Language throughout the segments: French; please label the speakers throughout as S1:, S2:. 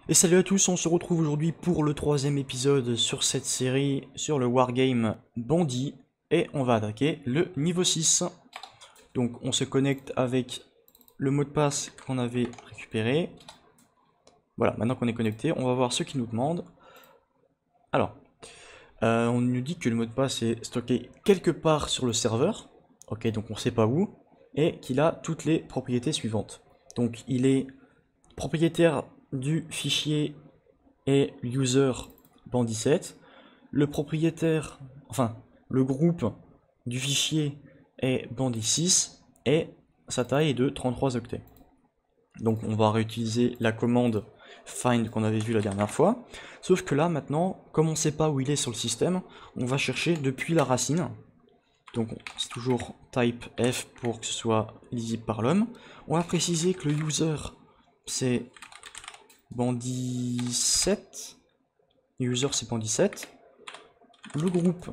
S1: Et salut à tous, on se retrouve aujourd'hui pour le troisième épisode sur cette série sur le wargame Bandit et on va attaquer le niveau 6. Donc on se connecte avec le mot de passe qu'on avait récupéré. Voilà, maintenant qu'on est connecté, on va voir ce qu'il nous demande. Alors, on nous dit que le mot de passe est stocké quelque part sur le serveur. Ok, donc on sait pas où. Et qu'il a toutes les propriétés suivantes. Donc il est propriétaire du fichier et user bandit7. Le propriétaire, enfin le groupe du fichier est bandit6 et sa taille est de 33 octets. Donc on va réutiliser la commande find qu'on avait vue la dernière fois. Sauf que là maintenant, comme on ne sait pas où il est sur le système, on va chercher depuis la racine. Donc c'est toujours type F pour que ce soit lisible par l'homme. On va préciser que le user c'est bandit7. User c'est bandit7. Le groupe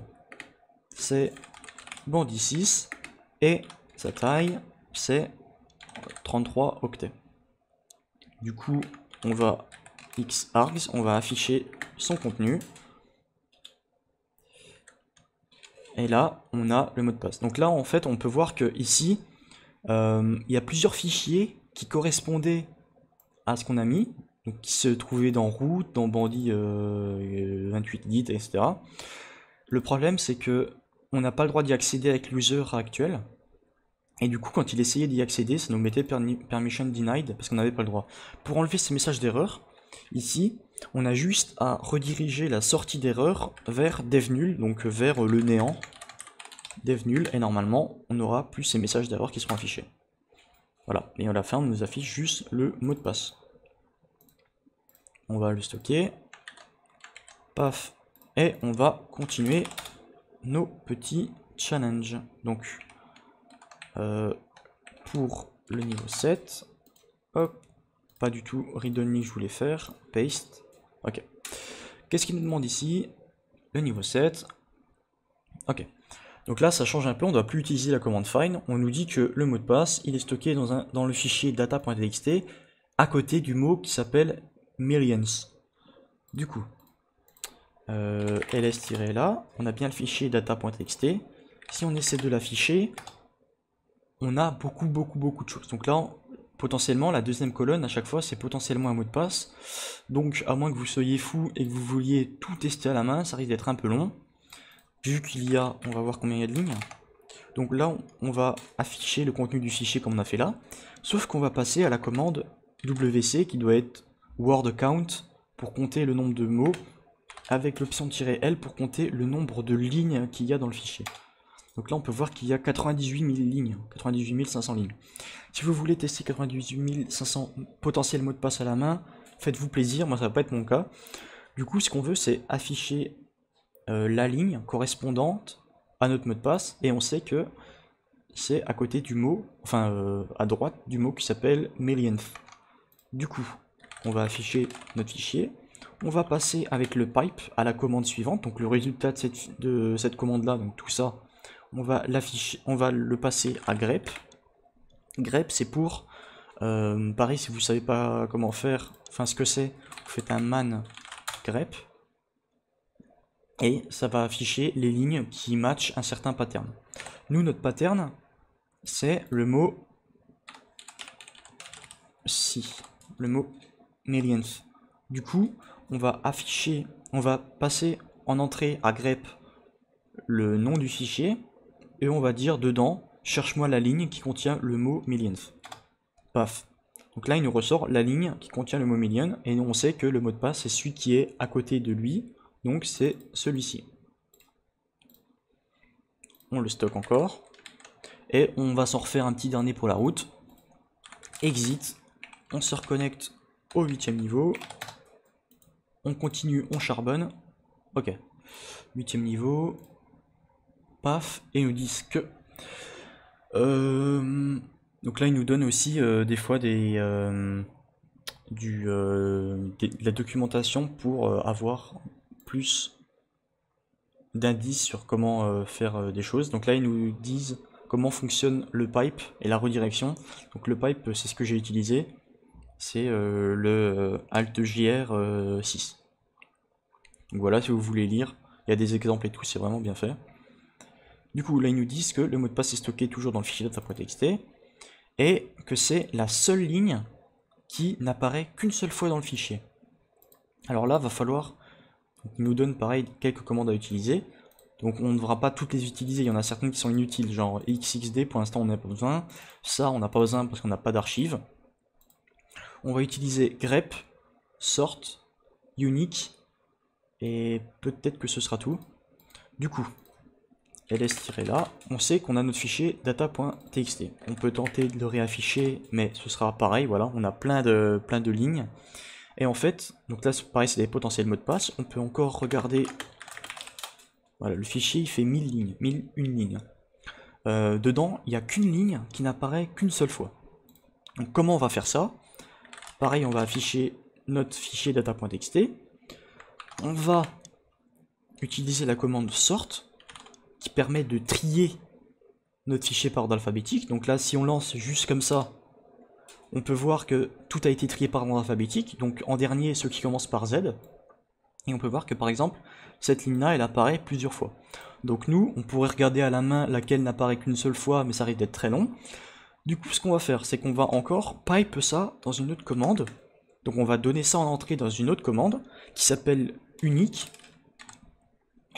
S1: c'est bandit6. Et sa taille c'est 33 octets. Du coup, on va xargs, on va afficher son contenu. Et là, on a le mot de passe. Donc là, en fait, on peut voir que ici, il y a plusieurs fichiers qui correspondaient à ce qu'on a mis, donc qui se trouvaient dans root, dans bandit 28 git, etc. Le problème, c'est que on n'a pas le droit d'y accéder avec l'user actuel. Et du coup, quand il essayait d'y accéder, ça nous mettait permission denied parce qu'on n'avait pas le droit. Pour enlever ces messages d'erreur, ici, on a juste à rediriger la sortie d'erreur vers dev nul, donc vers le néant. Dev nul, et normalement, on n'aura plus ces messages d'erreur qui seront affichés. Voilà, et à la fin, on nous affiche juste le mot de passe. On va le stocker. Paf. Et on va continuer nos petits challenges. Donc, pour le niveau 7, hop, pas du tout read-only que je voulais faire, paste, ok. Qu'est-ce qu'il nous demande ici? Le niveau 7, ok. Donc là ça change un peu, on ne doit plus utiliser la commande find, on nous dit que le mot de passe il est stocké dans le fichier data.txt à côté du mot qui s'appelle millions. Du coup, ls-là, on a bien le fichier data.txt, si on essaie de l'afficher, on a beaucoup de choses. Donc là, potentiellement, la deuxième colonne, à chaque fois, c'est potentiellement un mot de passe. Donc, à moins que vous soyez fou et que vous vouliez tout tester à la main, ça risque d'être un peu long. Vu qu'il y a, on va voir combien il y a de lignes. Donc là, on va afficher le contenu du fichier comme on a fait là. Sauf qu'on va passer à la commande wc qui doit être word count pour compter le nombre de mots, avec l'option "-l" pour compter le nombre de lignes qu'il y a dans le fichier. Donc là, on peut voir qu'il y a 98 000 lignes, 98 500 lignes. Si vous voulez tester 98 500 potentiels mots de passe à la main, faites-vous plaisir, moi ça va pas être mon cas. Du coup, ce qu'on veut, c'est afficher la ligne correspondante à notre mot de passe, et on sait que c'est à côté du mot, enfin à droite du mot qui s'appelle millionth. Du coup, on va afficher notre fichier. On va passer avec le pipe à la commande suivante, donc le résultat de cette commande-là, donc tout ça, on va l'afficher, on va le passer à grep. Grep, c'est pour, pareil, si vous savez pas comment faire, enfin ce que c'est, vous faites un man grep, et ça va afficher les lignes qui matchent un certain pattern. Nous, notre pattern, c'est le mot si, le mot millionth. Du coup, on va afficher, on va passer en entrée à grep le nom du fichier, et on va dire dedans, cherche-moi la ligne qui contient le mot millionth. Paf. Donc là, il nous ressort la ligne qui contient le mot million, et on sait que le mot de passe, c'est celui qui est à côté de lui, donc c'est celui-ci. On le stocke encore, et on va s'en refaire un petit dernier pour la route. Exit, on se reconnecte au 8e niveau, on continue, on charbonne, ok. 8e niveau, paf, et ils nous disent que... donc là, ils nous donnent aussi des fois de la documentation pour avoir plus d'indices sur comment faire des choses. Donc là, ils nous disent comment fonctionne le pipe et la redirection. Donc le pipe, c'est ce que j'ai utilisé. c'est le Alt-JR 6. Donc voilà, si vous voulez lire, il y a des exemples et tout, c'est vraiment bien fait. Du coup, là, ils nous disent que le mot de passe est stocké toujours dans le fichier data.txt et que c'est la seule ligne qui n'apparaît qu'une seule fois dans le fichier. Alors là, va falloir, il nous donne pareil quelques commandes à utiliser. Donc on ne devra pas toutes les utiliser, il y en a certaines qui sont inutiles, genre xxd, pour l'instant on n'a pas besoin. Ça, on n'a pas besoin parce qu'on n'a pas d'archives. On va utiliser grep, sort, unique, et peut-être que ce sera tout. Du coup, ls-là, on sait qu'on a notre fichier data.txt. On peut tenter de le réafficher, mais ce sera pareil, voilà, on a plein de lignes. Et en fait, donc là pareil, c'est des potentiels mots de passe, on peut encore regarder, voilà, le fichier il fait 1000 lignes, 1001 lignes. Dedans, il n'y a qu'une ligne qui n'apparaît qu'une seule fois. Donc comment on va faire ça? Pareil, on va afficher notre fichier data.txt. On va utiliser la commande sort qui permet de trier notre fichier par ordre alphabétique. Donc là, si on lance juste comme ça, on peut voir que tout a été trié par ordre alphabétique. Donc en dernier, ceux qui commencent par Z. Et on peut voir que par exemple, cette ligne-là, elle apparaît plusieurs fois. Donc nous, on pourrait regarder à la main laquelle n'apparaît qu'une seule fois, mais ça risque d'être très long. Du coup, ce qu'on va faire, c'est qu'on va encore pipe ça dans une autre commande. Donc on va donner ça en entrée dans une autre commande qui s'appelle unique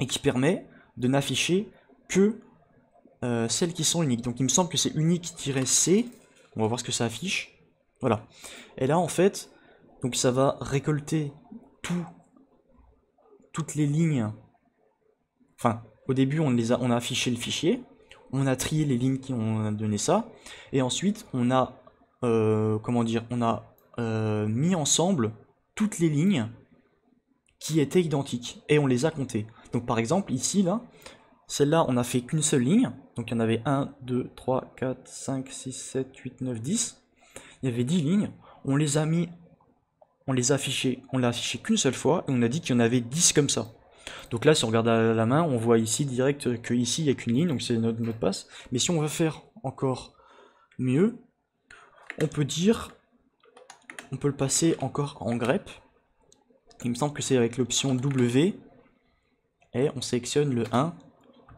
S1: et qui permet de n'afficher que celles qui sont uniques. Donc il me semble que c'est unique-c. On va voir ce que ça affiche. Voilà. Et là en fait, donc ça va récolter toutes les lignes. Enfin, au début on a affiché le fichier, on a trié les lignes qui ont donné ça, et ensuite on a comment dire, on a mis ensemble toutes les lignes qui étaient identiques et on les a comptées. Donc par exemple ici là, celle-là on a fait qu'une seule ligne, donc il y en avait 1, 2, 3, 4, 5, 6, 7, 8, 9, 10. Il y avait 10 lignes, on les a mis, on l'a affiché qu'une seule fois et on a dit qu'il y en avait 10 comme ça. Donc là si on regarde à la main, on voit ici direct que ici il n'y a qu'une ligne, donc c'est notre mot de passe. Mais si on veut faire encore mieux, on peut le passer encore en grep. Il me semble que c'est avec l'option W et on sélectionne le 1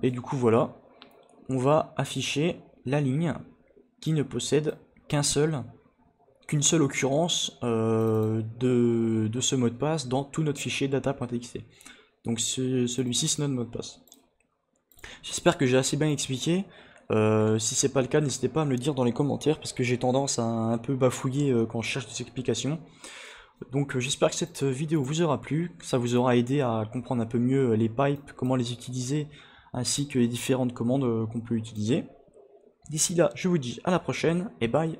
S1: et du coup voilà, on va afficher la ligne qui ne possède qu'une seule occurrence de ce mot de passe dans tout notre fichier data.txt. Donc celui-ci c'est notre mot de passe. J'espère que j'ai assez bien expliqué. Si c'est pas le cas, n'hésitez pas à me le dire dans les commentaires parce que j'ai tendance à un peu bafouiller quand je cherche des explications. Donc j'espère que cette vidéo vous aura plu, que ça vous aura aidé à comprendre un peu mieux les pipes, comment les utiliser, ainsi que les différentes commandes qu'on peut utiliser. D'ici là, je vous dis à la prochaine et bye.